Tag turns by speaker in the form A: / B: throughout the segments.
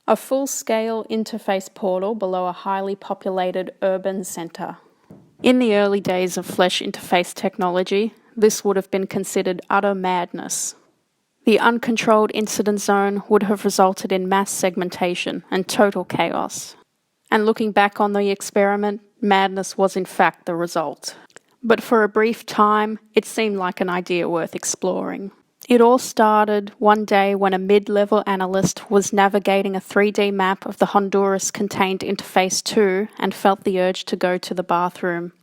A: A full-scale interface portal below a highly populated urban centre. In the early days of flesh interface technology, this would have been considered utter madness. The uncontrolled incident zone would have resulted in mass segmentation and total chaos. And looking back on the experiment, madness was in fact the result. But for a brief time, it seemed like an idea worth exploring. It all started one day when a mid-level analyst was navigating a 3D map of the Honduras-contained Interface 2 and felt the urge to go to the bathroom.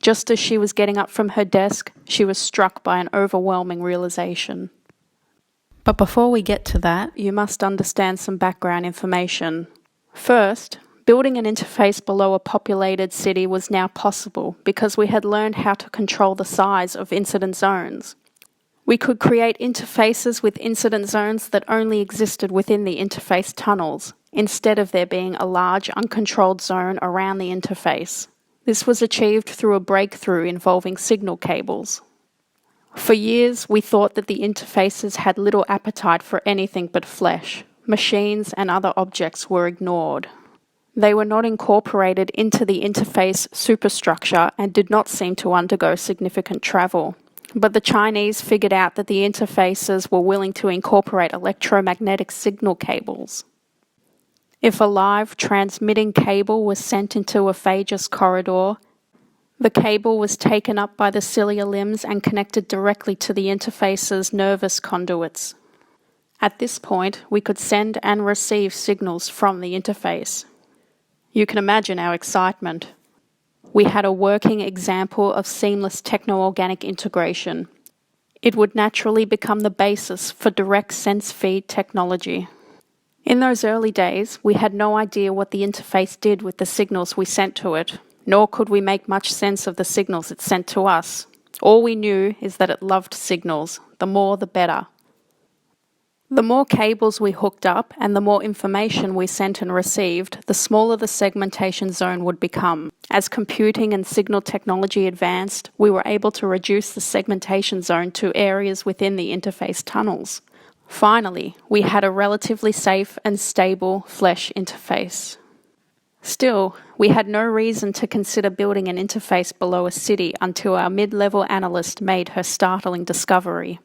A: Just as she was getting up from her desk, she was struck by an overwhelming realization. But before we get to that, you must understand some background information. First, building an interface below a populated city was now possible because we had learned how to control the size of incident zones. We could create interfaces with incident zones that only existed within the interface tunnels, instead of there being a large uncontrolled zone around the interface. This was achieved through a breakthrough involving signal cables. For years, we thought that the interfaces had little appetite for anything but flesh. Machines and other objects were ignored. They were not incorporated into the interface superstructure and did not seem to undergo significant travel. But the Chinese figured out that the interfaces were willing to incorporate electromagnetic signal cables. If a live transmitting cable was sent into a phagous corridor, the cable was taken up by the cilia limbs and connected directly to the interface's nervous conduits. At this point, we could send and receive signals from the interface. You can imagine our excitement. We had a working example of seamless techno-organic integration. It would naturally become the basis for direct sense feed technology. In those early days, we had no idea what the interface did with the signals we sent to it, nor could we make much sense of the signals it sent to us. All we knew is that it loved signals, the more the better. The more cables we hooked up and the more information we sent and received, the smaller the segmentation zone would become. As computing and signal technology advanced, we were able to reduce the segmentation zone to areas within the interface tunnels. Finally, we had a relatively safe and stable flesh interface. Still, we had no reason to consider building an interface below a city until our mid-level analyst made her startling discovery.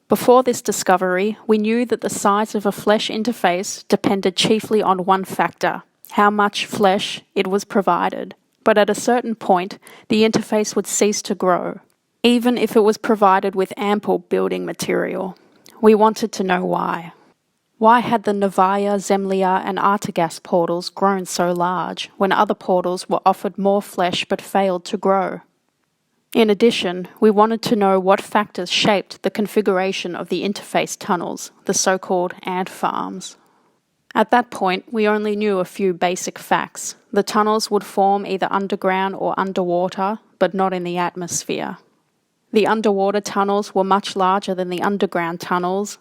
A: Before this discovery, we knew that the size of a flesh interface depended chiefly on one factor: how much flesh it was provided. But at a certain point, the interface would cease to grow, even if it was provided with ample building material. We wanted to know why. Why had the Novaya, Zemlya and Artigas portals grown so large when other portals were offered more flesh but failed to grow? In addition, we wanted to know what factors shaped the configuration of the interface tunnels, the so-called ant farms. At that point, we only knew a few basic facts. The tunnels would form either underground or underwater, but not in the atmosphere. The underwater tunnels were much larger than the underground tunnels,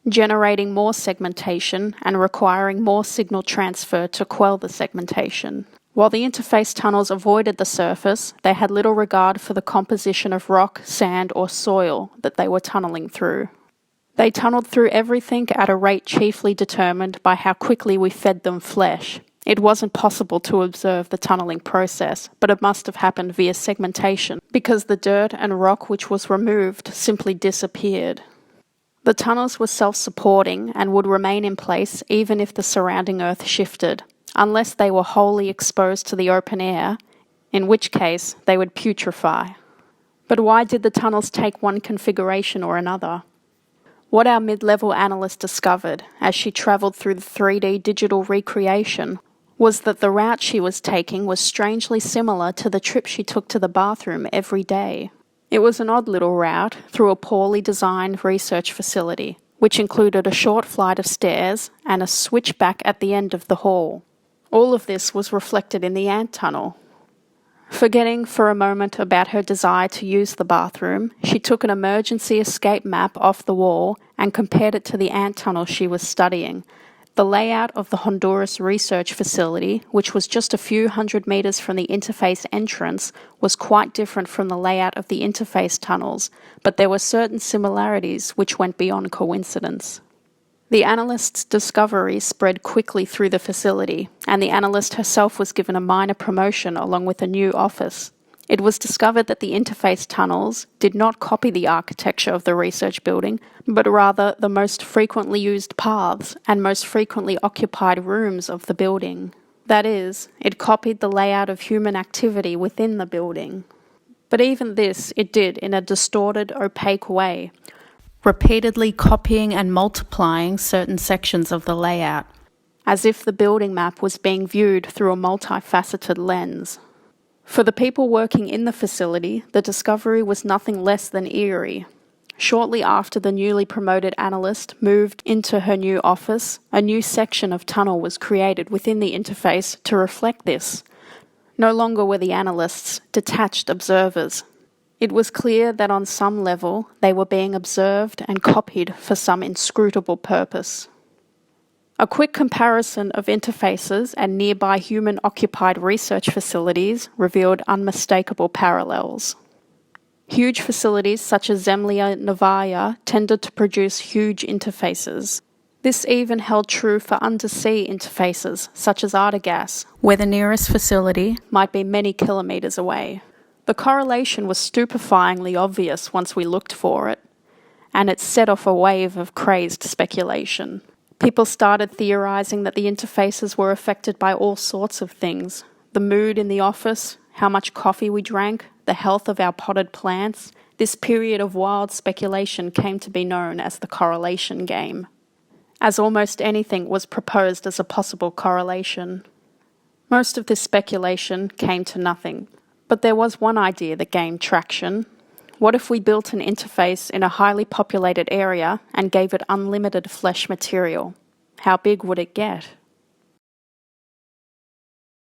A: generating more segmentation and requiring more signal transfer to quell the segmentation. While the interface tunnels avoided the surface, they had little regard for the composition of rock, sand, or soil that they were tunneling through. They tunneled through everything at a rate chiefly determined by how quickly we fed them flesh. It wasn't possible to observe the tunneling process, but it must have happened via segmentation, because the dirt and rock which was removed simply disappeared. The tunnels were self-supporting and would remain in place even if the surrounding earth shifted, unless they were wholly exposed to the open air, in which case they would putrefy. But why did the tunnels take one configuration or another? What our mid-level analyst discovered as she travelled through the 3D digital recreation was that the route she was taking was strangely similar to the trip she took to the bathroom every day. It was an odd little route through a poorly designed research facility, which included a short flight of stairs and a switchback at the end of the hall. All of this was reflected in the ant tunnel. Forgetting for a moment about her desire to use the bathroom, she took an emergency escape map off the wall and compared it to the ant tunnel she was studying. The layout of the Honduras research facility, which was just a few hundred meters from the interface entrance, was quite different from the layout of the interface tunnels, but there were certain similarities which went beyond coincidence. The analyst's discovery spread quickly through the facility, and the analyst herself was given a minor promotion along with a new office. It was discovered that the interface tunnels did not copy the architecture of the research building, but rather the most frequently used paths and most frequently occupied rooms of the building. That is, it copied the layout of human activity within the building. But even this it did in a distorted, opaque way, repeatedly copying and multiplying certain sections of the layout, as if the building map was being viewed through a multifaceted lens. For the people working in the facility, the discovery was nothing less than eerie. Shortly after the newly promoted analyst moved into her new office, a new section of tunnel was created within the interface to reflect this. No longer were the analysts detached observers. It was clear that on some level they were being observed and copied for some inscrutable purpose. A quick comparison of interfaces and nearby human-occupied research facilities revealed unmistakable parallels. Huge facilities such as Zemlya Novaya tended to produce huge interfaces. This even held true for undersea interfaces such as Artagas, where the nearest facility might be many kilometres away. The correlation was stupefyingly obvious once we looked for it, and it set off a wave of crazed speculation. People started theorising that the interfaces were affected by all sorts of things: the mood in the office, how much coffee we drank, the health of our potted plants. This period of wild speculation came to be known as the correlation game, as almost anything was proposed as a possible correlation. Most of this speculation came to nothing, but there was one idea that gained traction. What if we built an interface in a highly populated area and gave it unlimited flesh material? How big would it get?